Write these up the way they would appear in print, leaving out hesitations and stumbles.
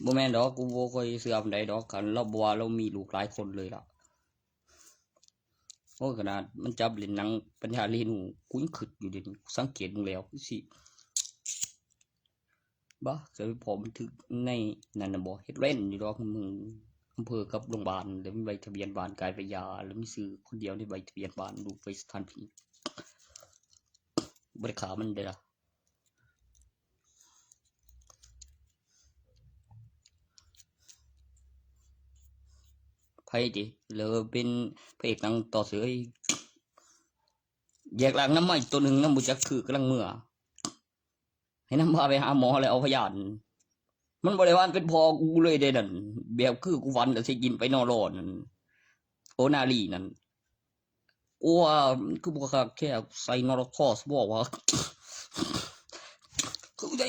บ่แม่นดอกกูบ่ค่อยเชื่อปานใดดอกคันเราบ่ว่าเรามีลูกหลายคนเลยล่ะโอ้ขนาดมันจับเล่นหนังปัญญาเรนูกูยังคิดอยู่เดี๋ยวนี้สังเกตมึงแล้วสิบ่เคยพอมันถึกในนั่นน่ะบ่เฮ็ดเว้นอยู่ดอกมึงอำเภอกับโรงบาลแล้วมีใบทะเบียนบ้านกายพยาแล้วมีชื่อคนเดียวในใบทะเบียนบ้านลูกไปสถานพินิจบ่ได้ฆ่ามันได้ล่ะไผติแล้วเป็นพระเอกหนังต่อเสือแยกหลังน้ำไม้ตัวนึงนำบ่จักคือกำลังเมื่อให้นำพาไปหาหมอแล้วเอาพยานมันบ่ได้ว่าเป็นพ่อกูเลยเด้นั่นแบบคือกูฝันแล้วสิกินไปนอนรอนั่นโอนาลีนั่นโอ้ว่าคือบ่คักแค่ใส่นอร์คอสบ่ว่าคือได้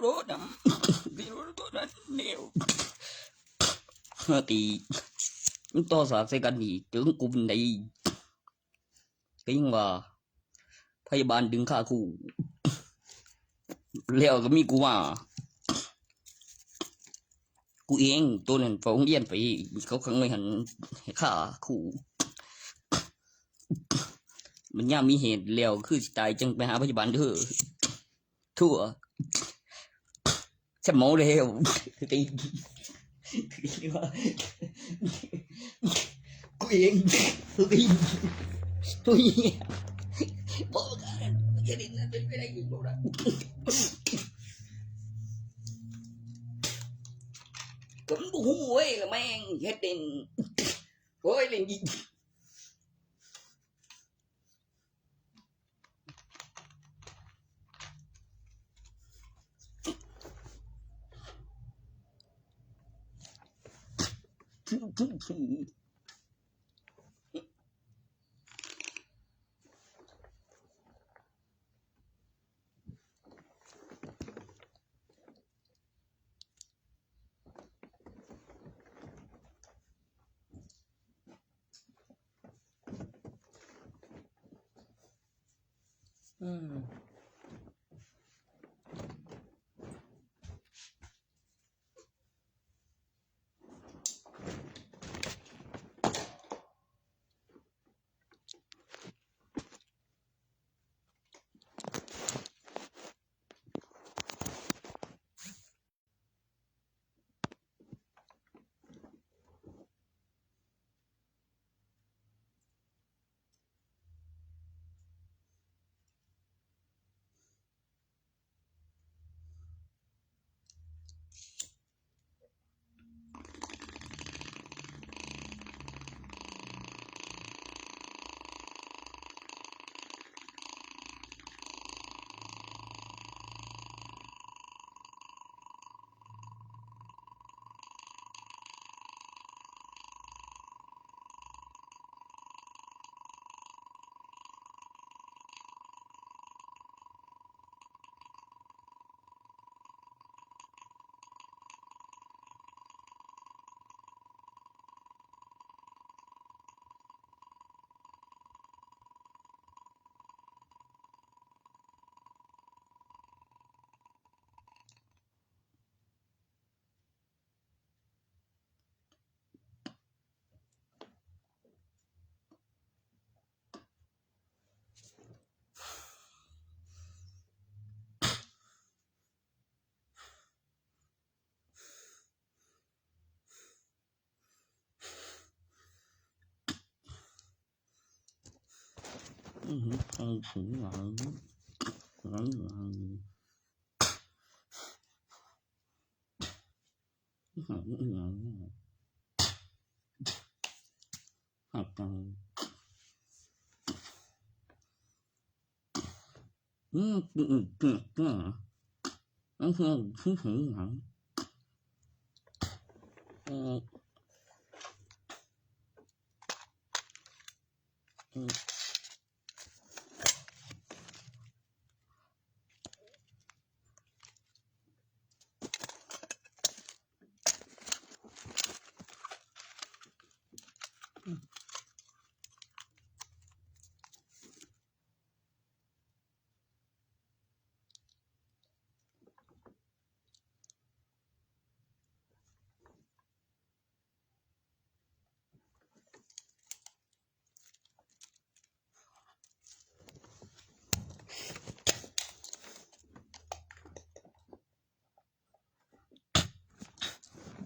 รถนำดีรถนั้นแนวตีมันต่อสากใส่กันนี่ถึงกูเป็นได้ติงว่าพยาบาลดึงค่าคู่แล้วก็มีกูว่ากูเองตัวนั้นไปโรงเรียนไปเขาข้างในหันให้ค่าคู่มันยามมีเหตุแล้วคือสิตายจังไปหาพยาบาลเด้อทั่วฉันเมาแล้วติว่ากูเองตัวเองบอกกันจะได้นั่นเป็นไปได้อีกบ่ล่ะผมบ่ฮู้เว้ยละแม่งเฮ็ดเป็นโอ้ยเล่นยิง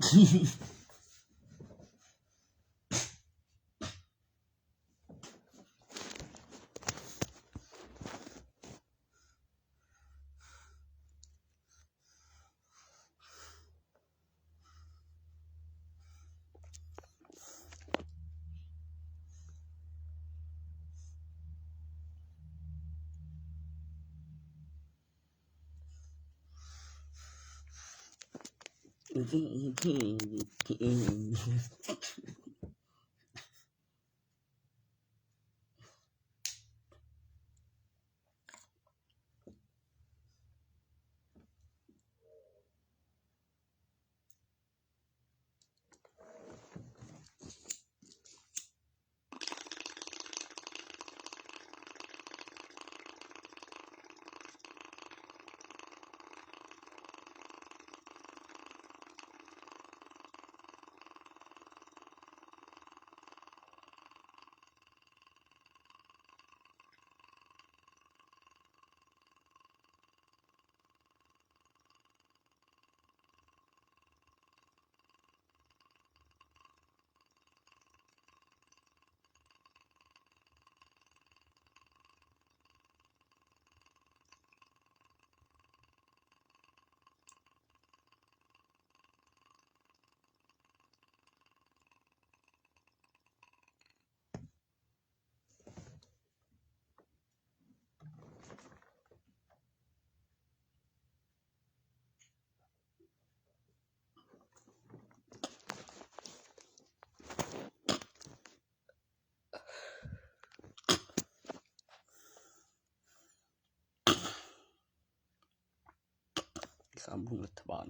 ามรัฐบาล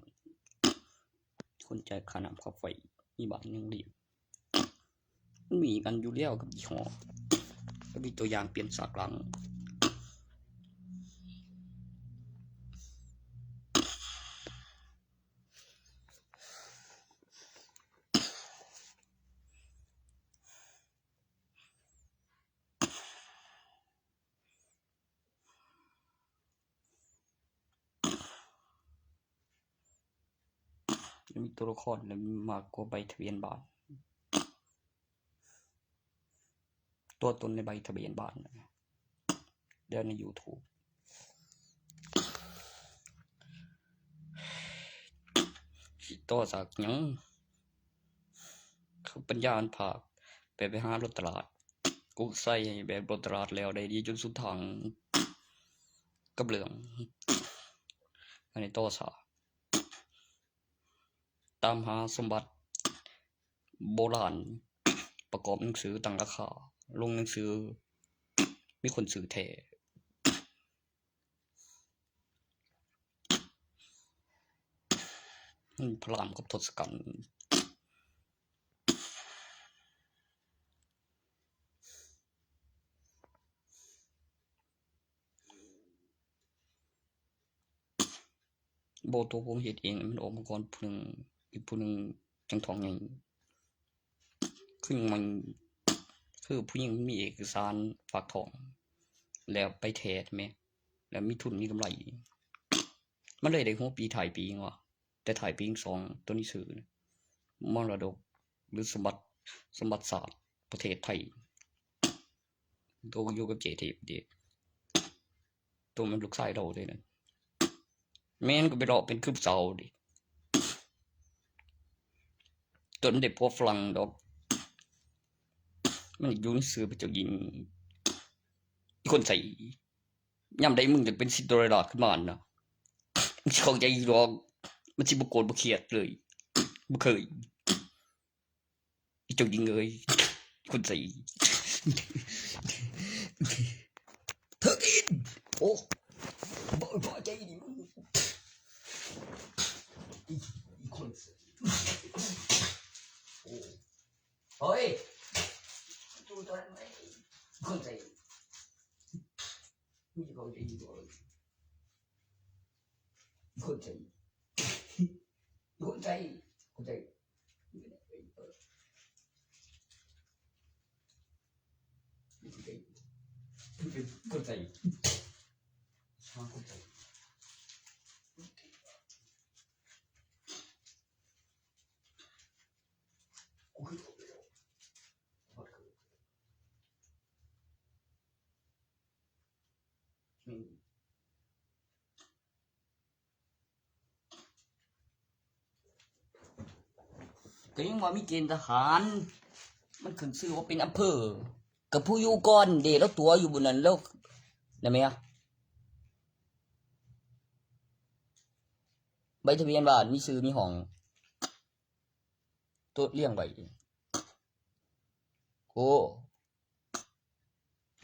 คนจ่ายค่าน้ำค่าไฟมีบาทยังเรียบมันมีกันอยู่แล้วกับยี่ห้อก็มีตัวอย่างเปลี่ยนสากหลังมีตัวละครและมีมากกว่าใบทะเบียนบ้านตัวตนในใบทะเบียนบ้านเดี๋ยวใน YouTube ต่อจากหยังคือปัญญาอันภาคไปหารถตลาดกูใส่แบบรถตลาดแล้วได้ดีจนสุดทางกับเรื่องอันนี้ต่อซะตามหาสมบัติโบราณประกอบหนังสือตั้งราคาลงหนังสือมีคนซื้อแท้พระรามกับทศกัณฐ์บ่ตัวผมเฮ็ดเองมันออกมาก่อนผู้นึงอีกผู้นึงจังท้องใหญ่คือมันคือผู้หญิงมีเอกสารฝากท้องแล้วไปแท้แม่แล้วมีทุนมีกำไรมันเลยได้หัวปีถ่ายปีว่าแต่ถ่ายปี2ตัวนี้ซื้อมรดกหรือสมบัติศาสตร์ประเทศไทยตัวอยู่กับเจเทพเด้ตัวมันลูกชายเราเด้นั่นแม่นก็ไปรอเป็นคืบเสาดิจนได้พวกฝรั่งดอกมันอยู่ในซื้อไปเจ้าหญิงคนใส่ยามใดมึงจะเป็นซินเดอเรลล่าขึ้นมาน่ะมึงสิเข้าใจดอกมันสิบ่โกรธบ่เครียดเลยบ่เคยเจ้าหญิงเอ้ยคนใส่เธอกินโอ้บ่พอใจดิมึงอีคนใส่โอ้เฮ้ยดูตัวนั้นไหมคนใส่มีเขาใจดีกว่าคนใจคนใจคนใจคนใจช่างคนใจ ก็ยังว่ามีเกณฑ์ทหารมันขึ้นชื่อว่าเป็นอำเภอกับผู้อยู่ก่อนเดแล้วตัวอยู่บนนั้นแล้วได้ไหมอะใบทะเบียนบ้านมีชื่อมีห้องตัวเลี้ยงไว้โอ้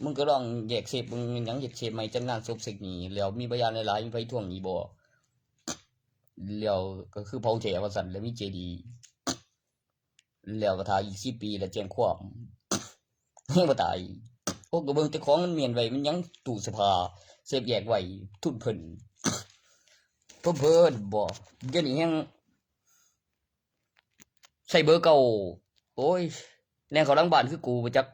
มึงก็ลองแยกเสพมึงยังแยกเสพไหมจังงานศพเสกนี้แล้วมีพยานหลายๆมีไฟท่วงนี้บ่แล้วก็คือเผาแฉว่าสั่นแล้วมีเจดีย์แล้วก็ทาอีก10 ปีแล้วแจ้งความยังบ่ตายโอ้ก็เบิ่งแต่ของมันเมียนไว้มันยังตู้เสื้อผ้าเสพแยกไว้ทุนเพิ่นเพิ่นบ่เดี๋ยวนี้ยังใส่เบอร์เก่าโอ้ยแนวเขาหลังบ้านคือกูบ่จัก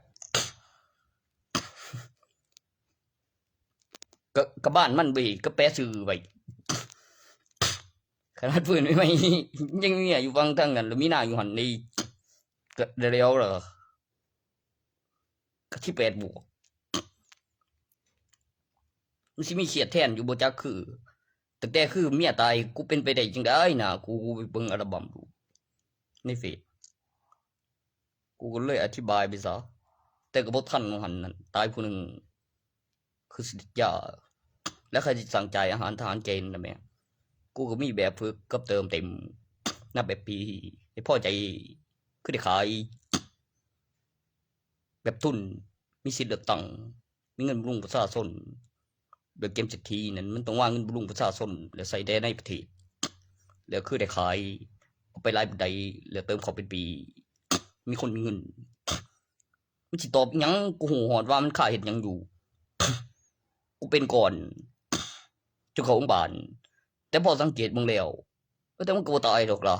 ก็บ้านมันเว้ยก็แปะชื่อไว้ขนาดปืนไม่ยังมีอยู่ฟังทางนั้นแล้วมีหน้าอยู่หั่นนี่ก็แล้วเหรอก็ที่8 บวกมันสิมีเขียดแทนอยู่บ่จักคือแต่คือเมียตายกูเป็นไปได้จังได๋น่ะกูไปเบิ่งอัลบั้มดูในเฟซกูก็เลยอธิบายไปซะแต่ก็บ่ทันว่าหั่นนั่นตายผู้หนึงคือสิยาแล้วใครสิสั่งจ่ายอาหารทหารเกณฑ์น่ะแม่กูก็มีแบบฝึกกับเติมเต็มนับแบบปีให้พอใจคือได้ขายแบบทุนมีสิทธิ์เลือกตั้งมีเงินบำรุงประชาชนแบบเกมเศรษฐีนั่นมันต้องวางเงินบำรุงประชาชนแล้วใส่ได้ในประเทศแล้วคือได้ขายเอาไปหลายบันไดแล้วเติมเข้าเป็นปีมีคนมีเงินมันสิตอบหยังกูหูหอดว่ามันค่าเฮ็ดหยังอยู่กูเป็นก่อนเจ้าของโรงพยาบาลแต่พอสังเกตมึงแล้วแต่มันก็บ่ตายดอกล่ะ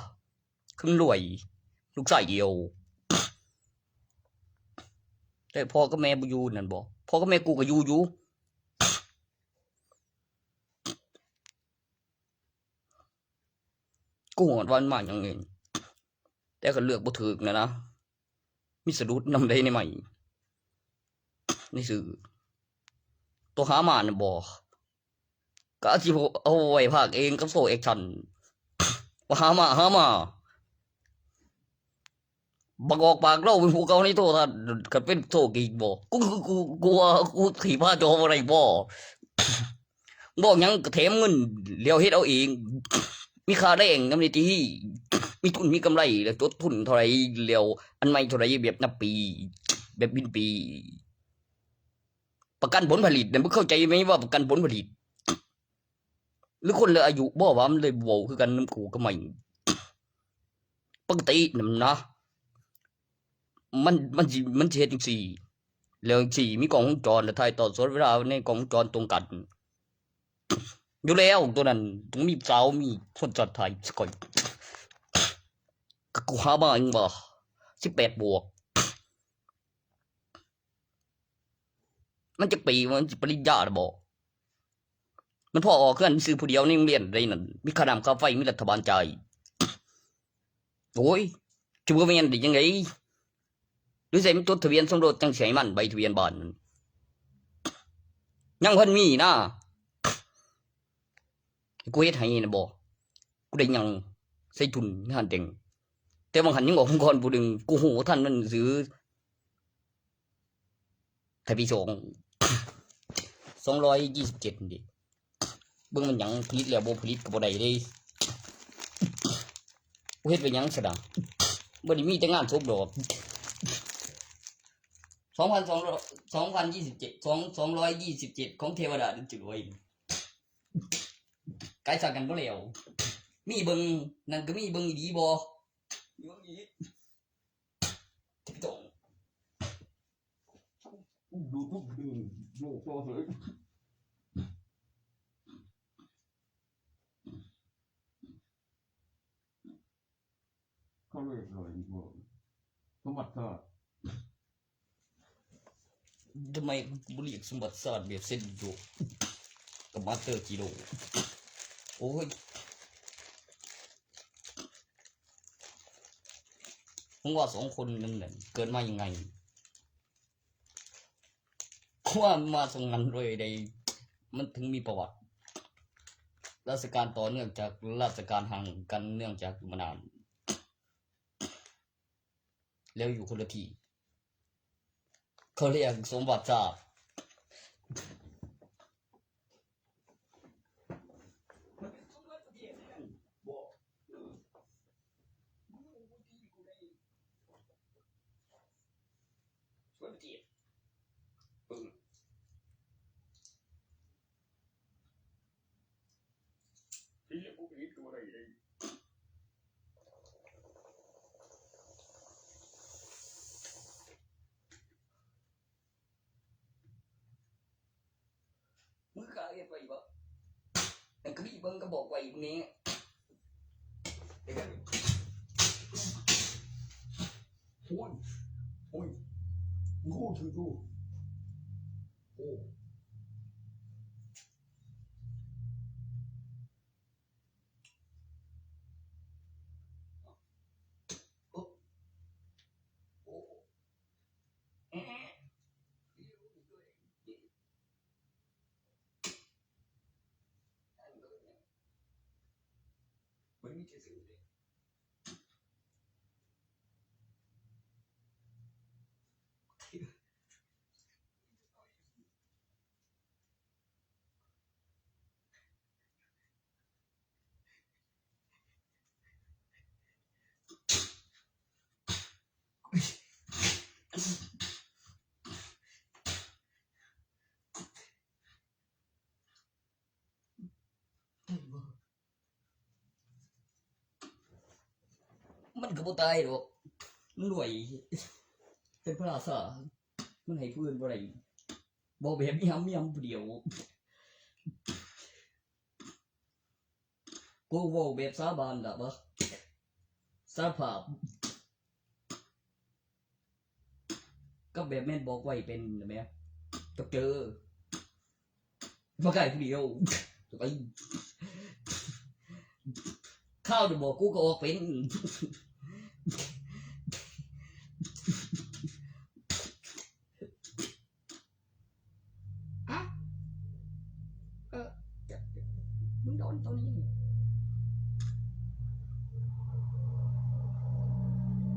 คือมันรวยลูกชายเดียวแต่พ่อกับแม่บ่อยู่นั่นบ่พ่อกับแม่กูก็อยู่กูหอดว่ามันมาหยังเองแต่ก็เลือกบ่ถูกนะมีสะดุดนำได้ในใหม่ในสื่อตัวหามาน่ะบ่ก็อาจสิเอาไว้ภาคเองกับโซแอคชั่นว่าหามาบักออกปากเล่าเป็นผู้เก่าในโทรทัศน์ก็เป็นโซกีบ่กูว่ากูขี่ผ้าจออะไรบ่บอกหยังก็แถมเงินเลี้ยวเฮ็ดเอาเองมีค่าแรงนำในที่มีทุนมีกำไรแล้วต้นทุนเท่าไหร่แล้วอันใหม่เท่าไหร่แบบนับปีแบบบินปีประกันผลผลิตเนี่ยมึงเข้าใจไหมว่าประกันผลผลิตหรือคนเลยอายุบ่ว่ามันเลยโวคือกันน้ำกูก็ไม่ปกตินำนะมันสิเฮ็ดจังซี่แล้วจังซี่มีกล้องวงจรแล้วถ่ายทอดสดเวลาในกล้องวงจรตรงกันอยู่แล้วตัวนั้นต้องมีสาวมีคนจอดถ่ายสก่อยก็กูหามาเองบ่18 บวกมันจะปีมันจะปริญญาหรือบ่มันพอออกเพื่อนซื้อผู้เดียวในโรงเรียนได้นั่นมีค่าน้ำค่าไฟมีรัฐบาลจ่ายโอ้ยจะบ่แม่นได้ยังไงหรือใส่มันจดทะเบียนสมรสจังสิให้มันใบทะเบียนบ้านยังเพิ่นมีนะกูเฮ็ดให้นะบ่กูได้ยังใส่ทุนงานแต่งแต่บางหันยังบอกองค์กรผู้หนึ่งกูโหท่านมันซื้อไทยปี227ดิเบิ่งมันหยังผลิตแล้วบ่ผลิตก็บ่ได้เด้กูเฮ็ดไปหยังซะดะบ่ได้มีแต่งานศพดอก2,227ของเทวดาจือไว้ไกลสักกันบ่แล้วมีเบิ่งนั่นก็มีเบิ่งอีหลีบ่อยู่อีTikTok ดูทุกเดือนโลกตัวเลยเขาเลยเลยบ่สมบัติศาสตร์ทำไมบุรีสมบัติศาสตร์แบบเส้นโยกับมาสเตอร์กิโลโอ้ยผมว่า2 คนนั้นน่ะเกิดมายังไงว่ามาทรงนั้นเลยได้มันถึงมีประวัติราชการต่อเนื่องจากราชการห่างกันเนื่องจากมานาน แล้วอยู่คนละที่เขาเรียกสมบัติศาสตร์มึงกล้าเฮ็ดไว้บ่แต่ก็มีเบิ่งก็บอกไว้อยู่นี้โอ้ยโอ้ยกูถือกูโอ้มันมีซื่อๆเด้มันก็บ่ตายดอกมันรวยเป็นพระราชามันให้ผู้อื่นบ่ได้บ่แบบมีหำผู้เดียวกูเว้าแบบสาบานดะบ่สารภาพก็แบบแม่นบอกไว้เป็นแม่ก็เจอบ่กล้าผู้เดียวไปข้าวจะบอกกูก็ออกเป็นอะมึงโดนตัวนี้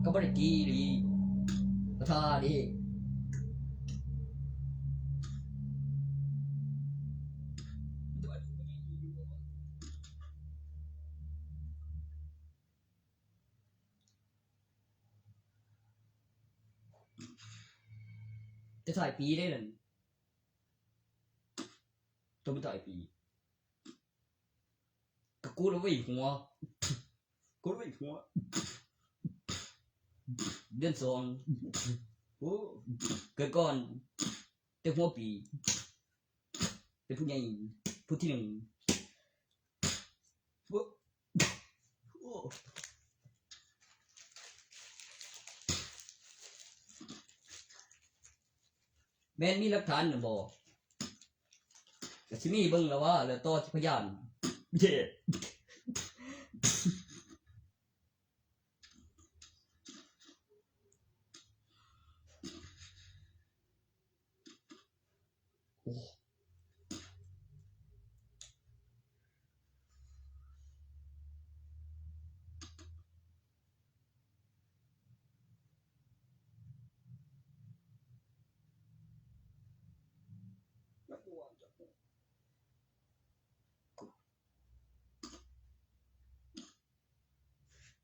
ก็บ่ได้ตีดิก็ท่าดิจะถ่ายปีได้นั่นตัวมันถ่ายปีก็กูรู้ไว้หัวกูรู้ไว้หัวเดือน2โอ้เกิดก่อนแต่หัวปีเป็นผู้ใหญ่ผู้ที่1โอ้แม่นมีหลักฐานน่ะบ่ก็สิมีเบิ่งแล้วว่าแล้วต่อพยานเด้โอ้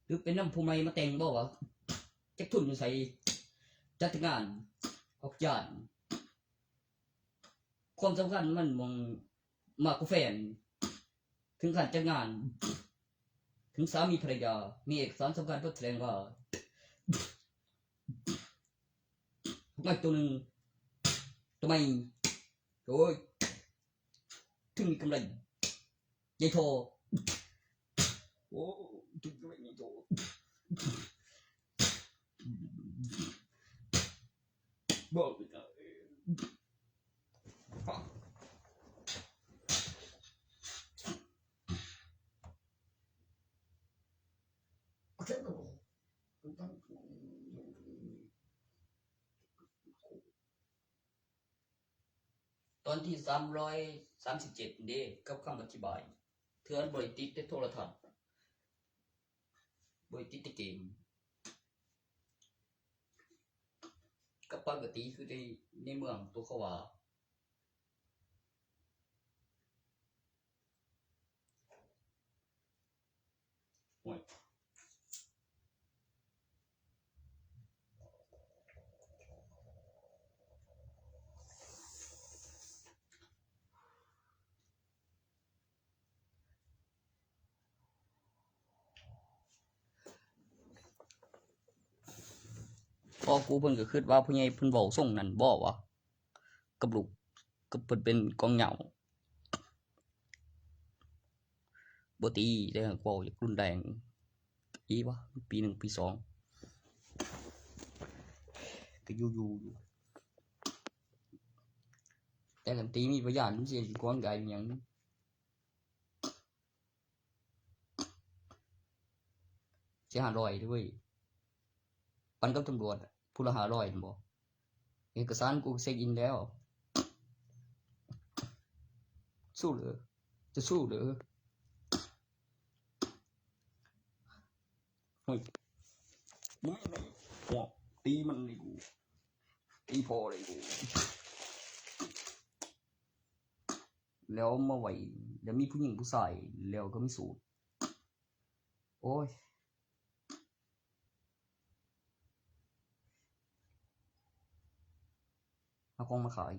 หรือเป็นน้ำผู้ใหม่มาแต่งบ่วะจักทุนอยู่ไสจัดงานออกญาติความสำคัญมันมองมากกว่าแฟนถึงขั้นจัดงานถึงสามีภรรยามีเอกสารสำคัญเพื่อแสดงว่าไม่ตัวนึงตัวไม่โอ้ยถึงมีกำไรใหญ่โตโอ้ถึงกำไรใหญ่โตบอกเลยนะตอนที่337เด้กับคำอธิบายเทือนบ่ได้ติดในโทรทัศน์บ่ได้ติดในเกม ปกติคือในเมืองตัวเขาว่าพอกูเพิ่นก็คิดว่าผู้ใหญ่เพิ่นเว้าส่งนั้นบ่วะกับลูกกับเพิ่นเป็นกองเหยาบ่ตีแต่เว้าอย่างรุนแรงอีวะปี1ปี2ก็อยู่แต่กันตีมีพยานมันสิกวนกายหยังสิ500ด้วยปันกับตำรวจผู้ละ500นั่นบ่เอกสารกูเช็คอินแล้วสู้เหรอจะสู้เหรอเฮ้ยมึงไม่หัวตีมันเลยกูตีพอเลยกูแล้วมาไหวแล้วมีผู้หญิงผู้ชายแล้วก็มีสูตรโอ้ยเอาของมาขาย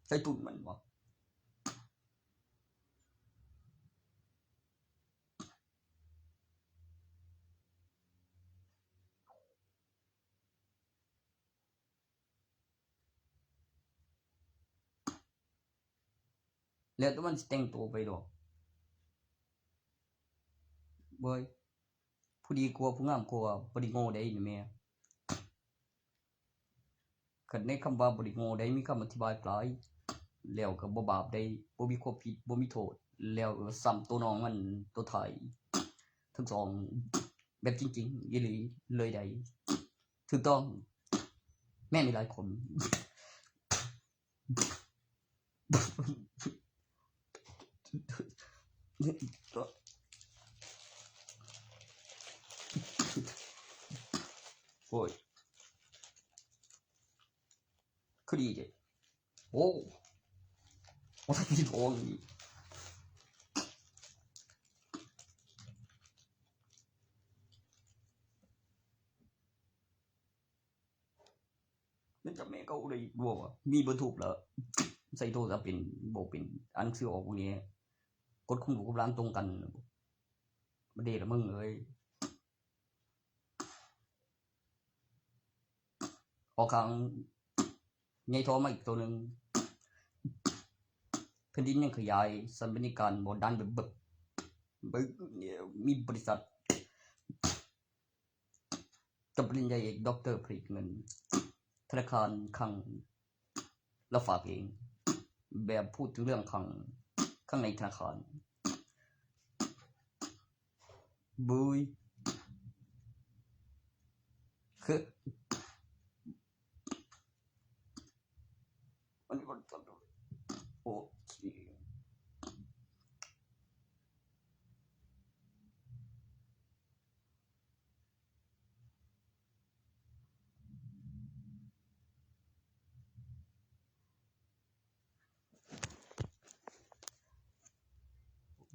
ใส่ตุ่นมันวะแล้วแต่มันสิแต่งตัวไปดอกเว้ยผู้ดีกลัวผู้งามกลัวบ่ได้โง่ได้นี่แม่คันในคำว่าบ่ได้โง่ได้มีคำอธิบายปลายแล้วก็บ่บาปได้บ่มีความผิดบ่มีโทษแล้วซ้ำตัวน้องมันตัวไทยทั้งสองแบบจริงๆอีหลีเลยได้ถูกต้องแม่มีหลายคนโอ้ยคือดีเจ้โอ้ว่าที่โกงนี่นั่นจะแม่เขาเลยบอกว่ามีเบอร์ถูกแล้วใส่โทรศัพท์เป็นบอกเป็นอันซื้อออกพวกนี้กดคุมหูกับร้านตรงกันมาเดทละมึงเอ้ยออกครั้งไงโทรมาอีกตัวหนึ่งแผ่นดินยังขยายสัมปทานการบดันแบบเนี่ยมีบริษัทจบปริญญาเอกด็อกเตอร์ผลิตเงินธนาคารขังแล้วฝากเองแบบพูดถึงเรื่องขังข้างในธนาคารบุยคือมันมีบริษัทโอ้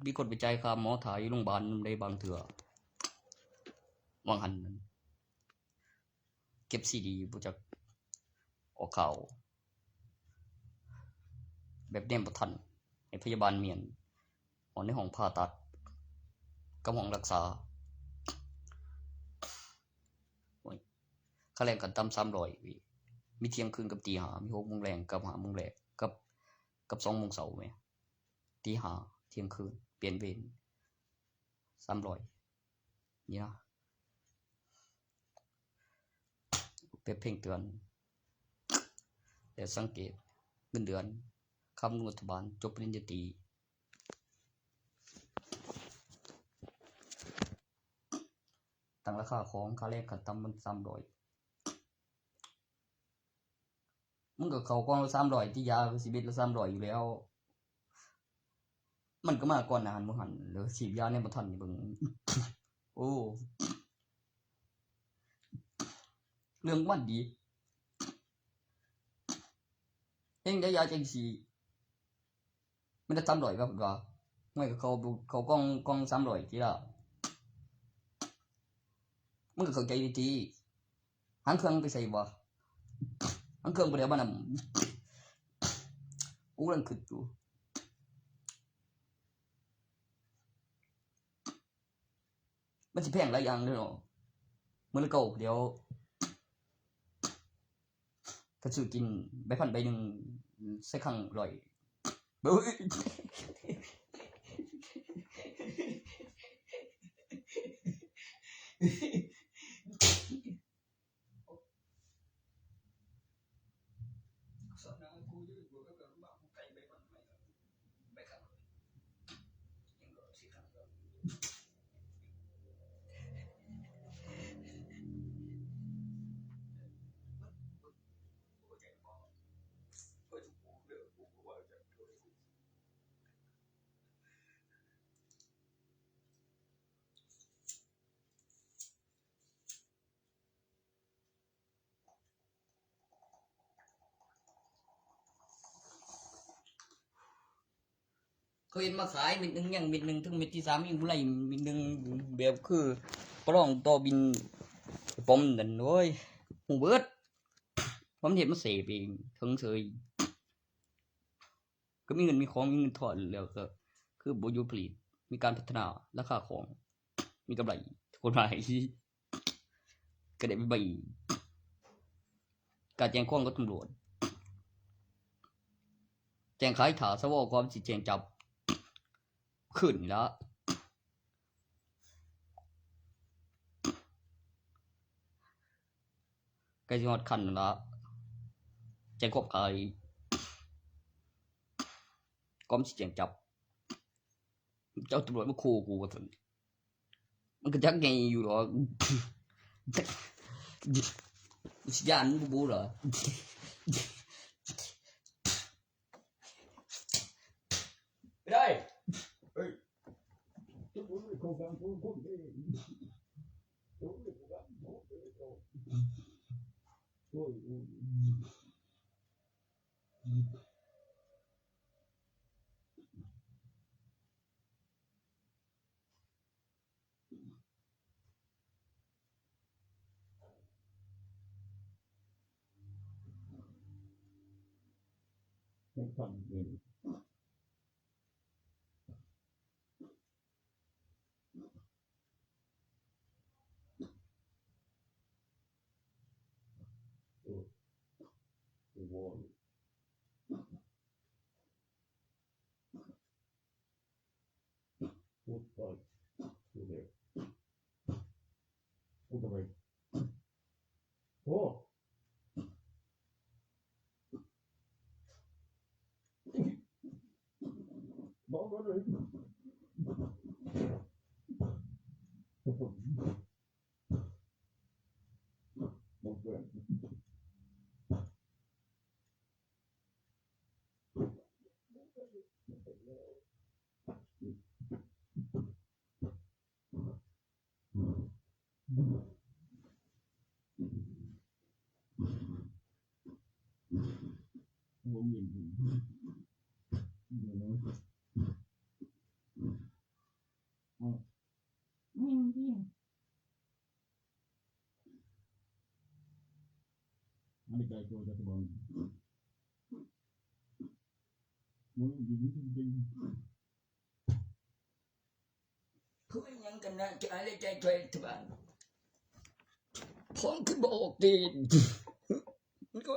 มีคนไปใจค่าหมอถ่ายอยู่โรงพยาบาลในบางเถื่อวางหันเก็บซีดีบ่จักออกข่าวแบบเนมบ่ทันให้พยาบาลเมียนหอนในห้องผ่าตัดกับห้องรักษาค่าแรงขั้นต่ำ300มีเที่ยงคืนกับตี5มี6โมงแรงกับ5โมงแลงกับ2โมงเช้าแม่ตี5เที่ยงคืนเปลี่ยนเวร300นี่นะแบบเพ่งเตือนแต่สังเกตเงินเดือนคำนวณรัฐบาลจบปริญญาตรีตั้งราคาของค่าแรงขั้นต่ำมัน300มันก็เข้ากองละ300ที่ยา11ละ300อยู่แล้วมันก็มาก่อนนานบ่หันแล้วฉีดยาในบ่ทันนี่เบิ่ง โอ้เรื่องมันดีเองได้ยาจังซี่มันจะ300ครับก็ไม่ก็เขากล้อง300ทีละมันก็เข้าใจดีหางเครื่องไปใส่บ่หางเครื่องบ่ได้บ่นำกูกำลังคิดอยู่มันสิแพงหลายอย่างเด้อเนาะมื้อละเก่าเดี๋ยวก็ซื้อกินใบพันใบนึงใส่ครั้ง100เบ้ยเขาเห็นมาขายเม็ดนึงยังเม็ดนึงถึงเม็ดที่3ยังบ่ไหลเม็ดนึงแบบคือปรองต่อบินปอมนั่นโอ้ยหูเบิดผมเฮ็ดมาเสพเองถึงเสยก็มีเงินมีของมีเงินถอนแล้วก็คือบ่อยู่ผลิตมีการพัฒนาราคาของมีกำไรคนหลายก็ได้ไปใบการแจ้งความกับตำรวจแจ้งขายถ้าสวความสิแจ้งจับขึ้นแล้วใกล้สิฮอดคันนั่นล่ะแจ้งความขายความสิแจ้งจับเจ้าตำรวจมาขู่กูว่าซั่นมันก็จักไงอยู่ดอกสิย่านบ่เหรอไปได้เฮ้ยทุกคนเข้าฟังคนเด้โอ้ยโอ้ยไม่ฟังเองOne. Put back to there. Put away. Oh. Ball runner. Okay. Ani kay ko sa bang. Mo gini din. Ko yang kana ale tay tay taban. ผมคือบอกดีมันก็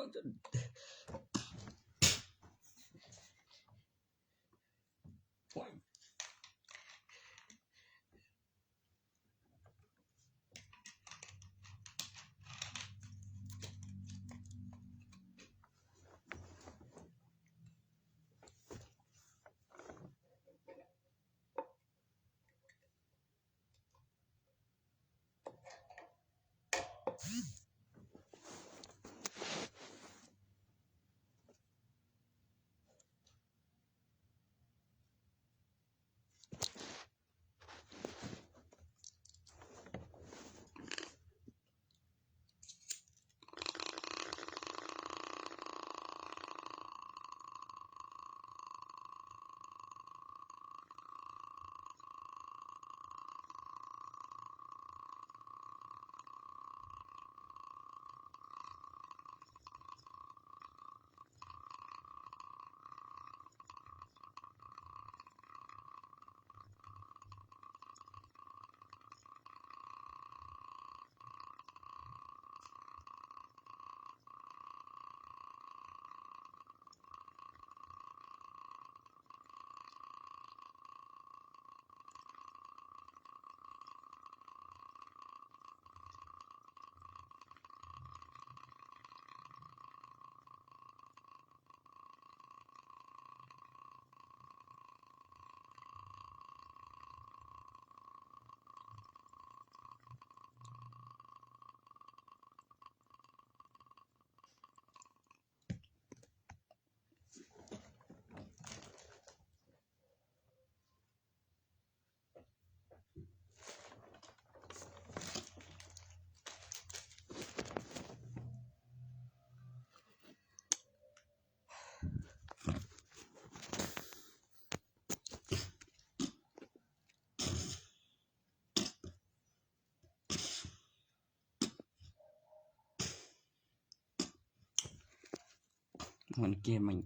มันเกมมัน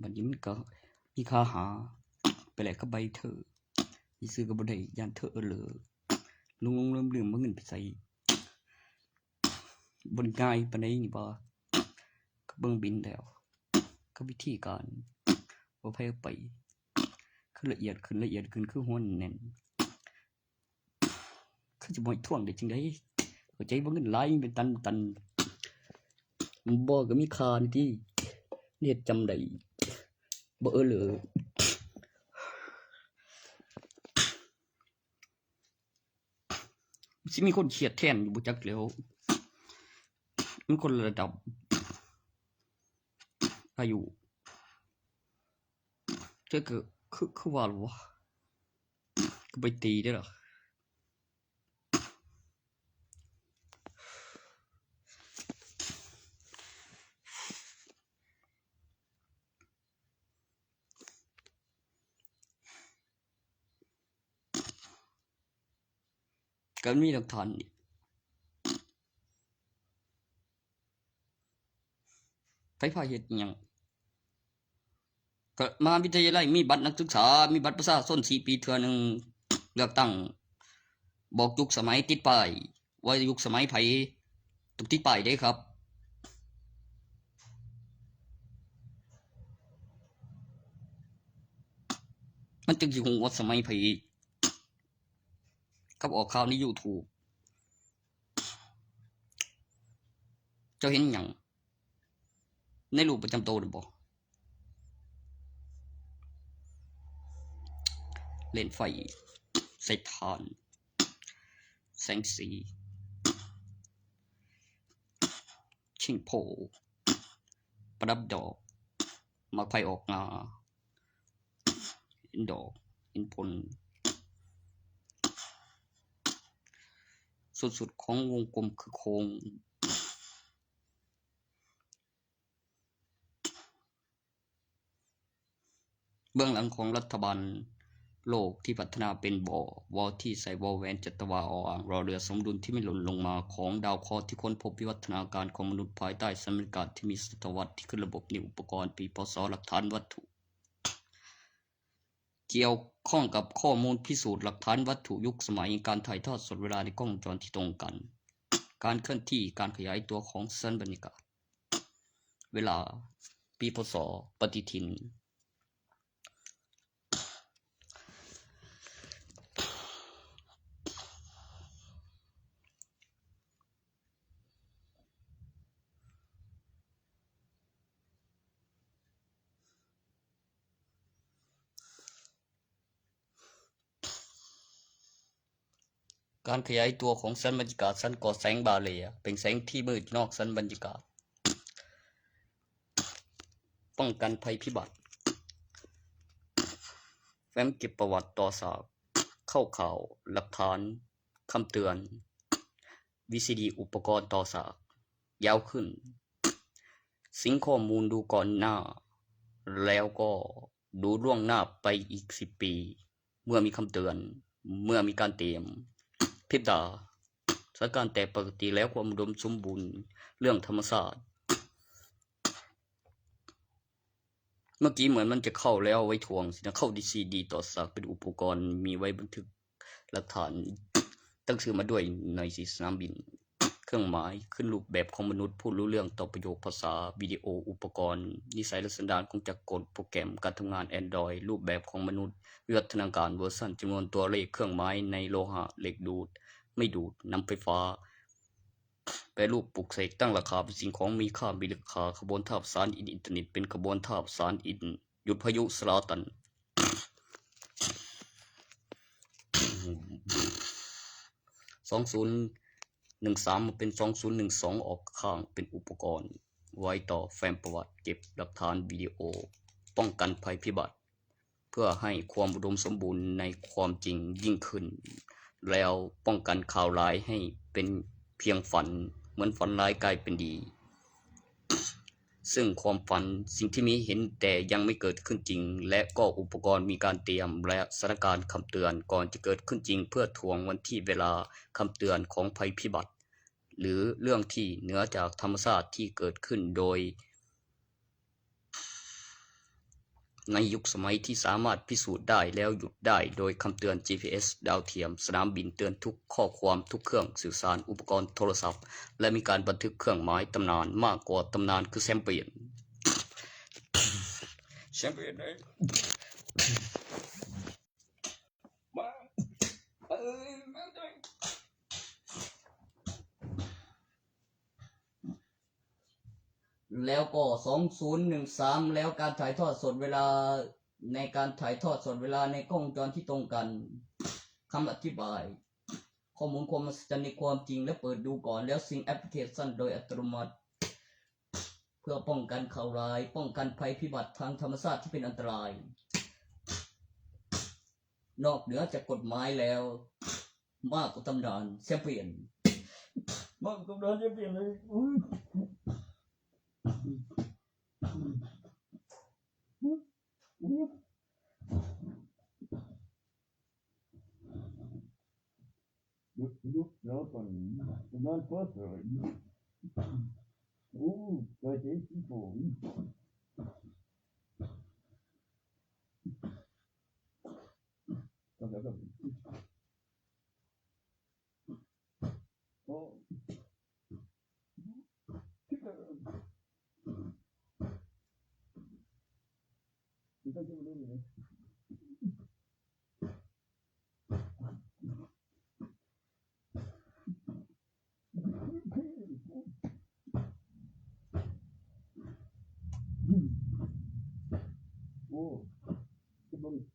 บัดนี้มันก็มีค่าหาไปแลกกับใบเธอสิซื้อก็บ่ได้ย่านเธอเหลอลุงลืมๆบ่เงินไปใส่บ่ง่ายปานใดนี่บ่ก็เบิ่งบินแล้วก็วิธีการว่าไผเอาไปคือละเอียดขึ้นคือหัวแน่นคือจะบ่ให้ท่วงได้จังได๋เข้าใจบ่เงินหลายเป็นตันบ่ก็มีค่านี่ติเฮ็ดจำได้บ่เหลอสิมีคนเครียดแทนอยู่บ่จักแหล้วมันคนละระดับอายุแต่ก็คือว่าล่ะวะก็ไปตีได้ล่ะก็มีหลักฐานนี่ไผพาเฮ็ดอิหยังก็มหาวิทยาลัยมีบัตรนักศึกษามีบัตรประชาชน4ปีเทื่อหนึงเลือกตั้งบอกยุคสมัยติดป้ายว่ายุคสมัยไผต้องติดป้ายเด้ครับมันจึงสิฮู้ว่าสมัยไผกับออกข่าวใน YouTube เจ้าเห็นหยังในรูปประจำตัวน่ะบ่เล่นไฟใส่ถ่านแสงสีชิงโผประดับดอกมักไผออกงาเห็นดอกเห็นผลสุดๆของวงกลมคือโค้งเบื้องหลังของรัฐบาลโลกที่พัฒนาเป็นวอที่ใส่วอแหวนจัตวาออ่างรอเรือสมดุลที่ไม่หล่นลงมาของดาวเคราะห์ที่ค้นพบวิวัฒนาการของมนุษย์ภายใต้สมการที่มีศตวรรษที่ขึ้นระบบนิวอุปกรณ์ปีพศหลักฐานวัตถุเกี่ยวข้องกับข้อมูลพิสูจน์หลักฐานวัตถุยุคสมัยการถ่ายทอดสดเวลาในกล้องวงจรที่ตรงกันการเคลื่อนที่การขยายตัวของชั้นบรรยากาศเวลาปีพศปฏิทินการขยายตัวของชั้นบรรยากาศชั้นก่อแสงบาเลียเป็นแสงที่มืดนอกชั้นบรรยากาศป้องกันภัยพิบัติแฟ้มเก็บประวัติต่อสากเข้าข่าวหลักฐานคำเตือน VCD อุปกรณ์ต่อสากยาวขึ้นสิงข้อมูลดูก่อนหน้าแล้วก็ดูล่วงหน้าไปอีก10 ปีเมื่อมีคำเตือนเมื่อมีการเตรียมพริบตาสถานการณ์แต่ปกติแล้วความอุดมสมบูรณ์เรื่องธรรมศาสตร์เมื่อกี้เหมือนมันจะเข้าแล้วไว้ทวงสินะเข้า VCD ต่อสากเป็นอุปกรณ์มีไว้บันทึกหลักฐานตั้งชื่อมาด้วยหน่อยสิสนามบินเครื่องหมายขึ้นรูปแบบของมนุษย์พูดรู้เรื่องต่อประโยคภาษาวิดีโออุปกรณ์นิสัยและสันดานของจักรกลโปรแกรมการทำงาน Android รูปแบบของมนุษย์วิวัฒนาการเวอร์ชันจำนวนตัวเลขเครื่องหมายในโลหะเหล็กดูดไม่ดูดนำไฟฟ้าแปรรูปปลุกเสกตั้งราคาเป็นสิ่งของมีค่ามีราคาขบวนท่าสารอินเทอร์เน็ตเป็นขบวนท่าสารหยุดพายุสลาตัน2013มาเป็น2012ออกข้างเป็นอุปกรณ์ไว้ต่อแฟ้มประวัติเก็บหลักฐานวิดีโอป้องกันภัยพิบัติเพื่อให้ความอุดมสมบูรณ์ในความจริงยิ่งขึ้นแล้วป้องกันข่าวร้ายให้เป็นเพียงฝันเหมือนฝันร้ายกลายเป็นดีซึ่งความฝันสิ่งที่มีเห็นแต่ยังไม่เกิดขึ้นจริงและก็อุปกรณ์มีการเตรียมและสถานการณ์คำเตือนก่อนจะเกิดขึ้นจริงเพื่อทวงวันที่เวลาคำเตือนของภัยพิบัติหรือเรื่องที่เหนือจากธรรมชาติที่เกิดขึ้นโดย ในยุคสมัยที่สามารถพิสูจน์ได้แล้วหยุดได้โดยคำเตือน GPS ดาวเทียมสนามบินเตือนทุกข้อความทุกเครื่องสื่อสารอุปกรณ์โทรศัพท์และมีการบันทึกเครื่องหมายตำนานมากกว่าตำนานคือแชมเปี้ยนเลยมามาแล้วก็2013แล้วการถ่ายทอดสดเวลาในการถ่ายทอดสดเวลาในกล้องวงจรที่ตรงกันคำอธิบายข้อมูลความมหัศจรรย์ในความจริงและเปิดดูก่อนแล้วซิงแอปพลิเคชันโดยอัตโนมัติเพื่อป้องกันข่าวร้ายป้องกันภัยพิบัติทางธรรมชาติที่เป็นอันตรายนอกเหนือจากกฎหมายแล้วมากกว่าตำนานแชมเปี้ยนมากกว่าตำนานแชมเปี้ยนเลยJa, dann dann passt es. Das ist so. Das ist Oh. Das ist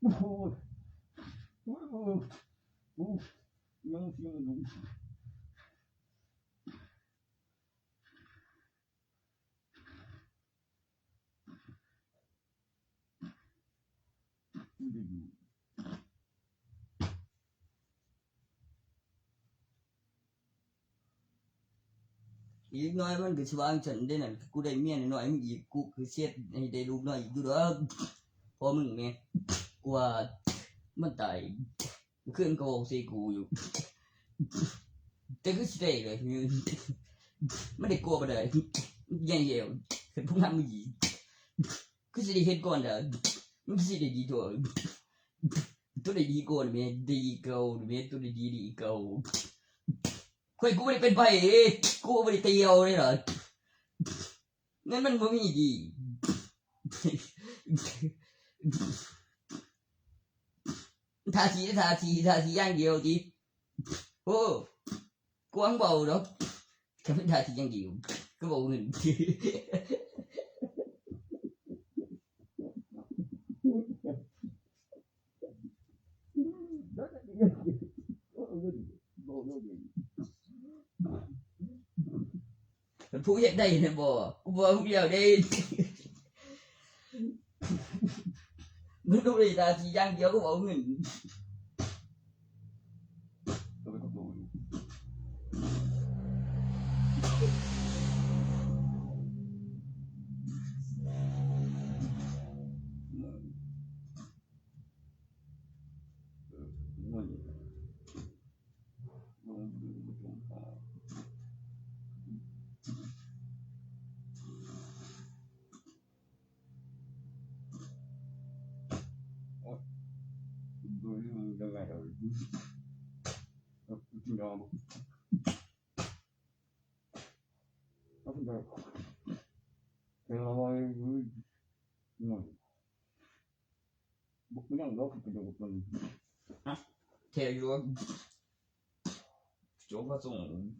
so. Oh. Oh. อีกน้อยมันก็สิวางฉันได้นั่นกูได้เมียน้อยๆมึงอีกกูคือเสียดให้ได้ลูกน้อยอีกอยู่ดอกพอมึงแม่กูว่ามันตายคืนก็บอกใส่กูอยู่แต่คือสิได้เลยไม่ได้กลัวบ่ได้แย่ๆคือพวกนั้นมึงอีกคือสิได้เฮ็ดก่อนเด้อมึงสิได้ดีตัวตัวได้ดีก่อนแม่ดีเก่าแม่ตัวได้ดีเก่าข่อยกูบ่ได้เป็นไผกูบ่ได้เตียวเลยเหรองั้นมันบ่มีดีทาสีอย่างเดียวติโอ้กวางเบาดอกก็เป็นทาสีอย่างเดียวก็บ่เงินผู้อยากได้เนี่ยบ่กูบ่ผู้เดียวได้มึงดูดิตาสีอย่างเดียวก็บ่เงินTell you what, chỗ có dùng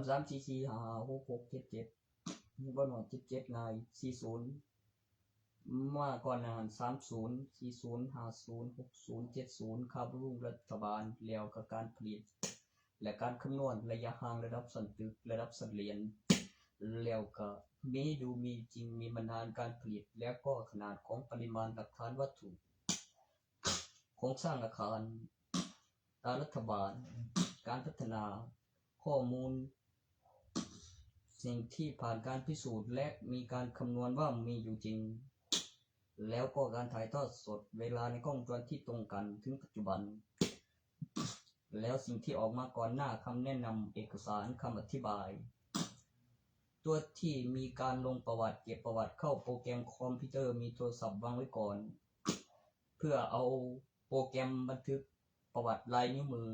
Sám chi chi hà hô hô chết chết Bọn họ chết chết này chi xuống Mà còn là 30 40 50 60 70ข้าบรุงรัฐบาลแล้วกับการผลิตและการคำนวณระยะห่างระดับสันตึกระดับสันเหรียญแล้วก็มีดูมีจริงมีมานานการผลิตแล้วก็ขนาดของปริมาณหลักฐานวัตถุโครงสร้างอาคารตามรัฐบาลการพัฒนาข้อมูล สิ่งที่ผ่านการพิสูจน์และมีการคำนวณว่ามีอยู่จริงแล้วก็การถ่ายทอดสดเวลาในกล้องวงจรที่ตรงกันถึงปัจจุบันแล้วสิ่งที่ออกมาก่อนหน้าคำแนะนำเอกสารคำอธิบายตัวที่มีการลงประวัติเก็บประวัติเข้าโปรแกรมคอมพิวเตอร์มีโทรศัพท์วางไว้ก่อนเพื่อเอาโปรแกรมบันทึกประวัติลายนิ้วมือ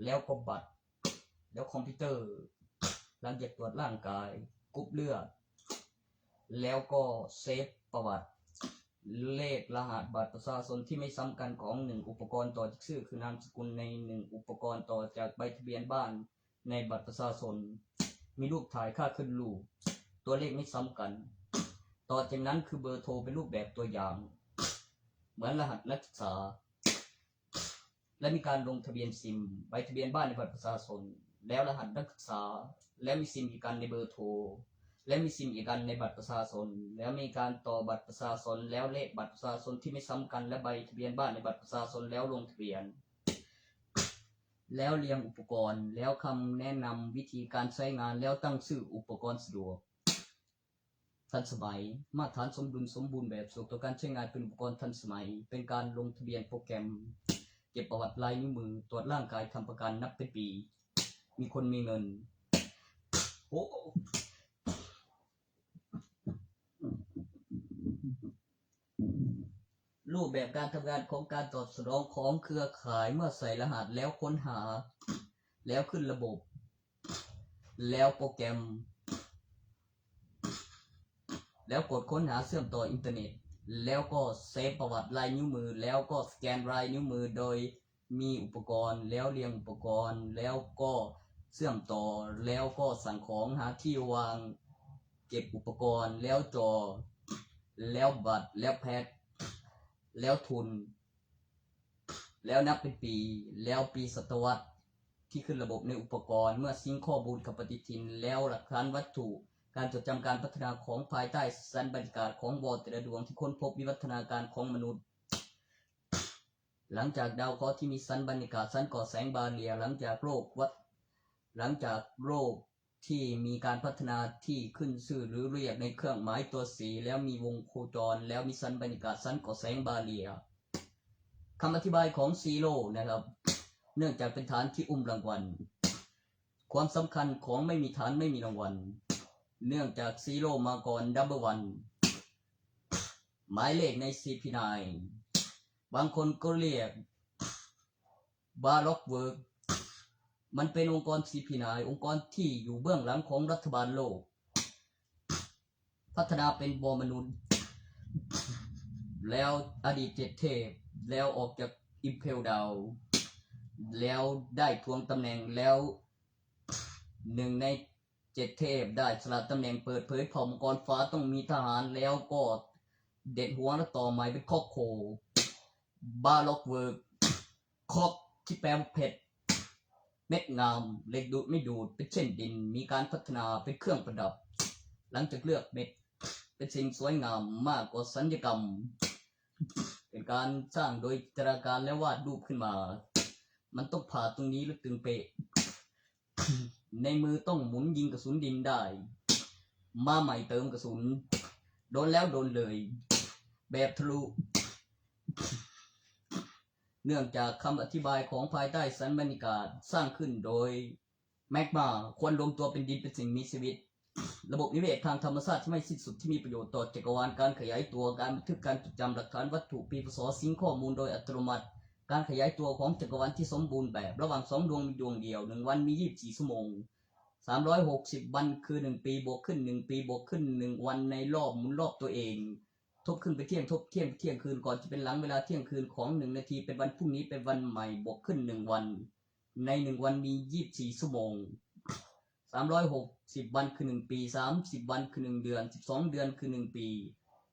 แล้วก็บัตรแล้วคอมพิวเตอร์หลังจากตรวจร่างกายกรุ๊ปเลือดแล้วก็เซฟประวัติเลขรหัสบัตรประชาชนที่ไม่ซ้ำกันของ1อุปกรณ์ต่อจากชื่อคือนามสกุลใน1อุปกรณ์ต่อจากใบทะเบียนบ้านในบัตรประชาชนมีรูปถ่ายค่าขึ้นรูปตัวเลขไม่ซ้ำกันต่อจากนั้นคือเบอร์โทรเป็นรูปแบบตัวอย่างเหมือนรหัสนักศึกษาและมีการลงทะเบียนซิมใบทะเบียนบ้านในบัตรประชาชนแล้วรหัสนักศึกษาและมีซิมอีกอันในเบอร์โทรและมีซิมอีกอันในบัตรประชาชนแล้วมีการต่อบัตรประชาชนแล้วเลขบัตรประชาชนที่ไม่ซ้ำกันและใบทะเบียนบ้านในบัตรประชาชนแล้วลงทะเบียนแล้วเรียงอุปกรณ์แล้วคำแนะนำวิธีการใช้งานแล้วตั้งชื่ออุปกรณ์สะดวกทันสมัยมาตรฐานสมดุลสมบูรณ์แบบสะดวกต่อการใช้งานเป็นอุปกรณ์ทันสมัยเป็นการลงทะเบียนโปรแกรมเก็บประวัติลายนิ้วมือตรวจร่างกายทำประกันนับเป็นปีมีคนมีเงินโอ้รูปแบบการทำงานของการตอบสนองของเครือข่ายเมื่อใส่รหัสแล้วค้นหาแล้วขึ้นระบบแล้วโปรแกรมแล้วกดค้นหาเชื่อมต่ออินเทอร์เน็ตแล้วก็เซฟประวัติลายนิ้วมือแล้วก็สแกนลายนิ้วมือโดยมีอุปกรณ์แล้วเรียงอุปกรณ์แล้วก็เชื่อมต่อแล้วก็สั่งของหาที่วางเก็บอุปกรณ์แล้วจอแล้วบัตรแล้วแพทแล้วทุนแล้วนับเป็นปีแล้วปีศตวรรษที่ขึ้นระบบในอุปกรณ์เมื่อซิงค์ข้อมูลกับปฏิทินแล้วหลักฐานวัตถุการจดจำการพัฒนาของภายใต้สันบรรยากาศของวอลแต่ละดวงที่ค้นพบวิวัฒนาการของมนุษย์หลังจากดาวเคราะห์ที่มีสันบรรยากาศสันก่อแสงบาเรียหลังจากโรคที่มีการพัฒนาที่ขึ้นชื่อหรือเรียกในเครื่องหมายตัวสีแล้วมีวงโคจรแล้วมีสันบรรยากาศสันก่อแสงบาเรียคำอธิบายของซีโร่นะครับเนื่องจากเป็นฐานที่อุ้มรางวัลความสำคัญของไม่มีฐานไม่มีรางวัลเนื่องจากซีโร่มาก่อนดับเบิลวันหมายเลขใน CP9 บางคนก็เรียกบาร็อกเวิร์กมันเป็นองค์กร CP9 องค์กรที่อยู่เบื้องหลังของรัฐบาลโลกพัฒนาเป็นบอมนุษย์แล้วอดีตเจ็ดเทพแล้วออกจากอิมเพลดาวแล้วได้ทวงตำแหน่งแล้วหนึ่งในเจ็ดเทพได้สละตำแหน่งเปิดเผยเผ่ามังกรฟ้าต้องมีทหารแล้วก็เด็ดหัวและต่อหมายเป็นคอกโคบาล็อกเวิร์กคอกที่แปลว่าเพชรเม็ดงามเหล็กดูดไม่ดูดเป็นเช่นดินมีการพัฒนาเป็นเครื่องประดับหลังจากเลือกเม็ดเป็นสิ่งสวยงามมากกว่าสัญญกรรมเป็นการสร้างโดยจินตนาการและวาดรูปขึ้นมามันต้องผ่าตรงนี้แล้วตึงเป๊ะในมือต้องหมุนยิงกระสุนดินได้มาใหม่เติมกระสุนโดนแล้วโดนเลยแบบทะลุเนื่องจากคำอธิบายของภายใต้สันบรรยากาศสร้างขึ้นโดยแมกมาควรรวมตัวเป็นดินเป็นสิ่งมีชีวิตระบบนิเวศทางธรรมชาติที่ไม่สิ้นสุดที่มีประโยชน์ต่อจักรวาลการขยายตัวการบันทึกการจดจำหลักฐานวัตถุปีพศซิงค์ข้อมูลโดยอัตโนมัติการขยายตัวของจักรวาลที่สมบูรณ์แบบระหว่าง2ดวงมีดวงเดียว1วันมี24ชั่วโมง360วันคือ1ปีบวกขึ้น1ปีบวกขึ้น1วันในรอบหมุนรอบตัวเองทบขึ้นไปเที่ยงทบเที่ยงคืนก่อนจะเป็นหลังเวลาเที่ยงคืนของ1นาทีเป็นวันพรุ่งนี้เป็นวันใหม่บวกขึ้น1วันใน1วันมี24ชั่วโมง360วันคือ1ปี30วันคือ1เดือน12เดือนคือ1ปี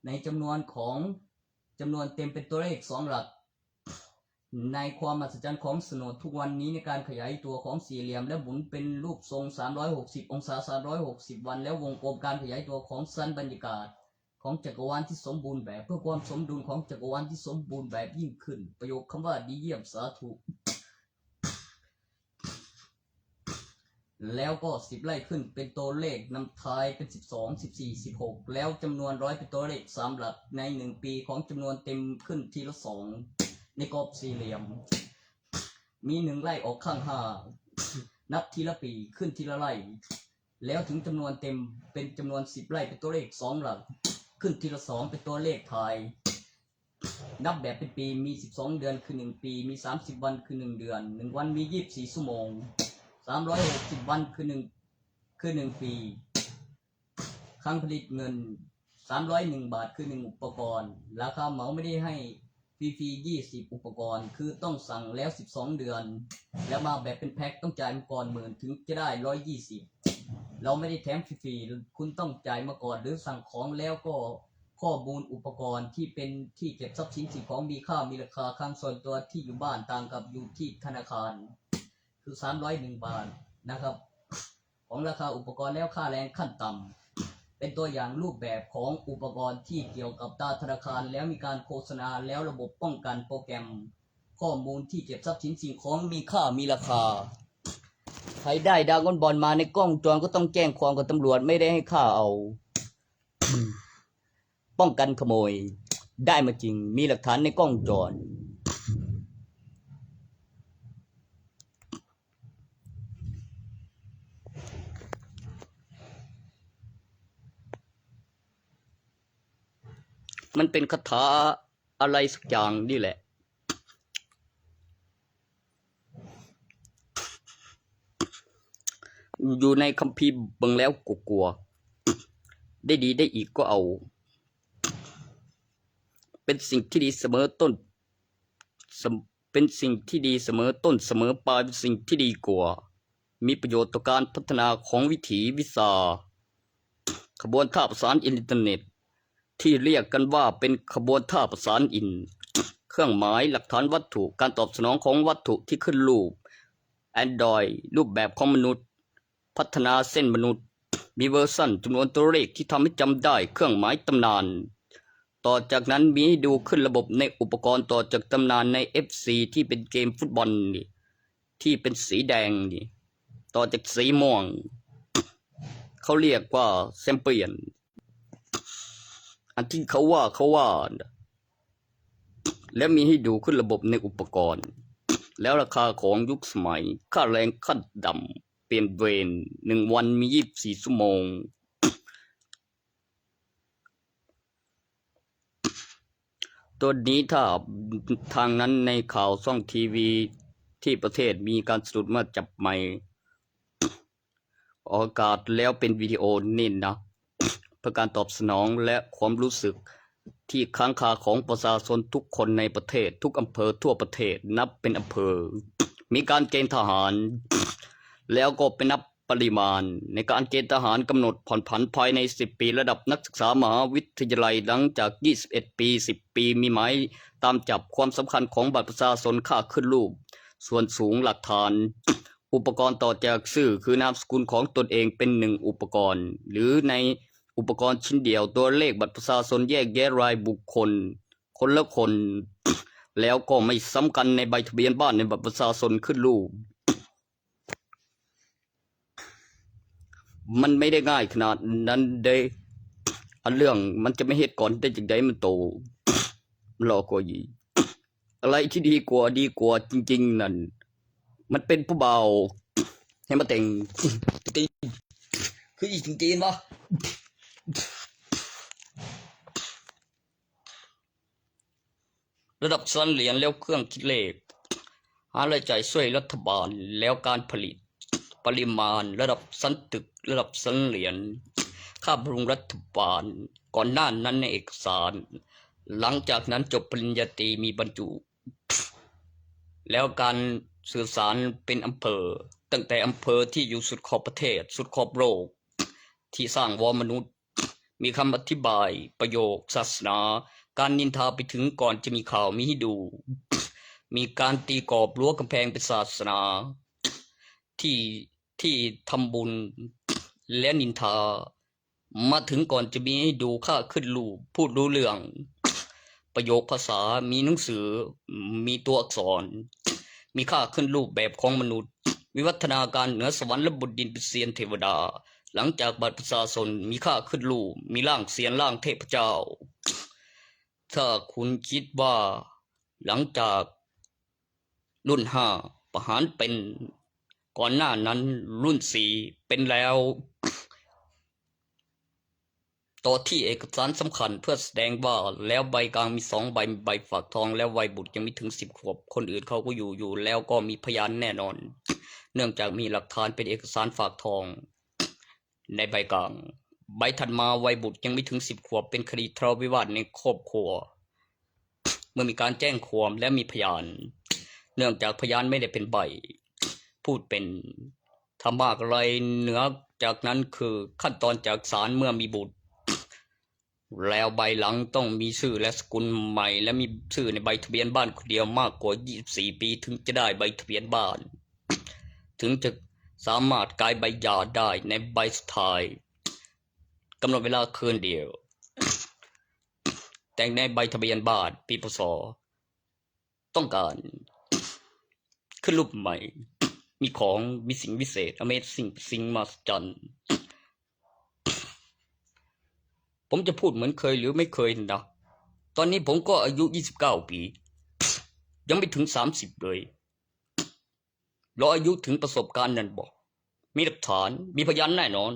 ในจำนวนเต็มเป็นตัวเลข2หลักในความมหัศจรรย์ของสโนดทุกวันนี้ในการขยายตัวของสี่เหลี่ยมและหมุนเป็นรูปทรง360องศา360วันแล้ววงกลมการขยายตัวของสันบรรยากาศของจักรวาลที่สมบูรณ์แบบเพื่อความสมดุลของจักรวาลที่สมบูรณ์แบบยิ่งขึ้นประโยคคำว่าดีเยี่ยมสาธุ แล้วก็10ไล่ขึ้นเป็นตัวเลขนำทายเป็น12 14 16แล้วจำนวนร้อยเป็นตัวเลข3หลักใน1ปีของจำนวนเต็มขึ้นทีละ2ในกรอบสี่เหลี่ยมมี1ไล่ออกข้าง5นับทีละปีขึ้นทีละไล่แล้วถึงจำนวนเต็มเป็นจำนวน10ไล่เป็นตัวเลข2หลักขึ้นทีละ2เป็นตัวเลขทายนับแบบเป็นปีมี12เดือนคือ1ปีมี30วันคือ1เดือน1วันมี24ชั่วโมง360วันคือ1ปีครั้งผลิตเงิน301บาทคือ1อุปกรณ์ราคาเหมาไม่ได้ให้ฟรี20อุปกรณ์คือต้องสั่งแล้ว12เดือนแล้วมาแบบเป็นแพ็คต้องจ่ายมาก่อน10,000ถึงจะได้120เราไม่ได้แถมฟรีๆคุณต้องจ่ายมาก่อนหรือสั่งของแล้วก็ข้อมูลอุปกรณ์ที่เป็นที่เก็บทรัพย์สินสิ่งของมีค่ามีราคาข้างส่วนตัวที่อยู่บ้านต่างกับอยู่ที่ธนาคารคือ301บาทนะครับของราคาอุปกรณ์แล้วค่าแรงขั้นต่ำเป็นตัวอย่างรูปแบบของอุปกรณ์ที่เกี่ยวกับธนาคารแล้วมีการโฆษณาแล้วระบบป้องกันโปรแกรมข้อมูลที่เก็บทรัพย์สินสิ่งของมีค่ามีราคาใครได้ดากอนบอลมาในกล้องจรก็ต้องแจ้งความกับตำรวจไม่ได้ให้ค่าเอาป้องกันขโมยได้มาจริงมีหลักฐานในกล้องจรมันเป็นคาถาอะไรสักอย่างนี่แหละอยู่ในคัมภีร์เบิ่งแล้วกลัวได้ดีได้อีกก็เอาเป็นสิ่งที่ดีเสมอต้นเป็นสิ่งที่ดีเสมอต้นเสมอปลายเป็นสิ่งที่ดีกว่ามีประโยชน์ต่อการพัฒนาของวิถีวิชาขบวนท่าประสานอินเทอร์เน็ตที่เรียกกันว่าเป็นขบวนท่าประสานอินเครื่องหมายหลักฐานวัตถุการตอบสนองของวัตถุที่ขึ้นรูป Android รูปแบบของมนุษย์พัฒนาเส้นมนุษย์มีเวอร์ชันจำนวนตัวเลขที่ทำให้จำได้เครื่องหมายตำนานต่อจากนั้นมีให้ดูขึ้นระบบในอุปกรณ์ต่อจากตำนานใน FC ที่เป็นเกมฟุตบอลนี่ที่เป็นสีแดงนี่ต่อจากสีม่วงเขาเรียกว่าแชมเปี้ยนอันที่เขาว่าแล้วมีให้ดูขึ้นระบบในอุปกรณ์แล้วราคาของยุคสมัยค่าแรงขั้นต่ำเปลี่ยนเวร1วันมี24ชั่วโมงตัวนี้ถ้าทางนั้นในข่าวช่องทีวีที่ประเทศมีการสะดุดมาจับไมค์ออกอากาศแล้วเป็นวิดีโอนี่นะเพื่อการตอบสนองและความรู้สึกที่ค้างคาของประชาชนทุกคนในประเทศทุกอำเภอทั่วประเทศนับเป็นอำเภอมีการเกณฑ์ทหารแล้วก็ไปนับปริมาณในการเกณฑ์ทหารกำหนดผ่อนผันภายใน10ปีระดับนักศึกษามหาวิทยาลัยหลังจาก21ปี10ปีมีหมายตามจับความสำคัญของบัตรประชาชนค่าขึ้นรูปส่วนสูงหลักฐานอุปกรณ์ต่อจากชื่อคือนามสกุลของตนเองเป็น1อุปกรณ์หรือในอุปกรณ์ชิ้นเดียวตัวเลขบัตรประชาชนแยกแยะรายบุคคลคนละคนแล้วก็ไม่สำคัญในใบทะเบียนบ้านในบัตรประชาชนขึ้นรูปมันไม่ได้ง่ายขนาดนั้นเด้อันเรื่องมันจะไม่เหตุก่อนได้จากใดมันโตรอกว่าอีอะไรที่ดีกว่าจริงๆนั่นมันเป็นผู้เบาให้มาแต่งตีคืออีจริงๆวะระดับชั้นเหรียญแล้วเครื่องคิดเลขหารายจ่ายช่วยรัฐบาลแล้วการผลิตปริมาณระดับชั้นตึกระดับชั้นเหรียญค่าบำรุงรัฐบาลก่อนหน้านั้นในเอกสารหลังจากนั้นจบปริญญาตรีมีบรรจุแล้วการสื่อสารเป็นอำเภอตั้งแต่อำเภอที่อยู่สุดขอบประเทศสุดขอบโลกที่สร้างวอมนุษย์มีคำอธิบายประโยคศาสนาการนินทาไปถึงก่อนจะมีข่าวมีให้ดูมีการตีกรอบรั้วกำแพงเป็นศาสนาที่ทำบุญและนินทามาถึงก่อนจะมีให้ดูค่าขึ้นรูปพูดรู้เรื่องประโยคภาษามีหนังสือมีตัวอักษรมีค่าขึ้นรูปแบบของมนุษย์ วิวัฒนาการเหนือสวรรค์และบนดินเป็นเซียนเทวดาหลังจากบัตรประชาชนมีค่าขึ้นรูปมีร่างเซียนร่างเทพเจ้าถ้าคุณคิดว่าหลังจากรุ่น5ประหารเป็นก่อนหน้านั้นรุ่น4เป็นแล้วต่อที่เอกสารสำคัญเพื่อแสดงว่าแล้วใบกลางมี2ใบใบฝากทองแล้ววัยบุตรยังไม่ถึง10 ขวบคนอื่นเขาก็อยู่แล้วก็มีพยานแน่นอนเนื่องจากมีหลักฐานเป็นเอกสารฝากทองในใบกลางใบถัดมาวัยบุตรยังไม่ถึง10 ขวบเป็นคดีทะเลาะวิวาทในครอบครัวเมื่อมีการแจ้งความและมีพยานเนื่องจากพยานไม่ได้เป็นใบพูดเป็นทำมากอะไรเหนือจากนั้นคือขั้นตอนจากศาลเมื่อมีบุตรแล้วใบหลังต้องมีชื่อและสกุลใหม่และมีชื่อในใบทะเบียนบ้านคนเดียวมากกว่า24 ปีถึงจะได้ใบทะเบียนบ้านถึงจะสามารถกลายใบหย่าได้ในใบสุดท้ายกำหนดเวลาคืนเดียวแต่ในใบทะเบียนบ้านปีพศต้องการขึ้นรูปใหม่มีของมีสิ่งวิเศษ Amazing สิ่งมหัศจรรย์ผมจะพูดเหมือนเคยหรือไม่เคยนะตอนนี้ผมก็อายุ29 ปียังไม่ถึง30เลยรออายุถึงประสบการณ์นั่นบอกมีหลักฐานมีพยานแน่นอน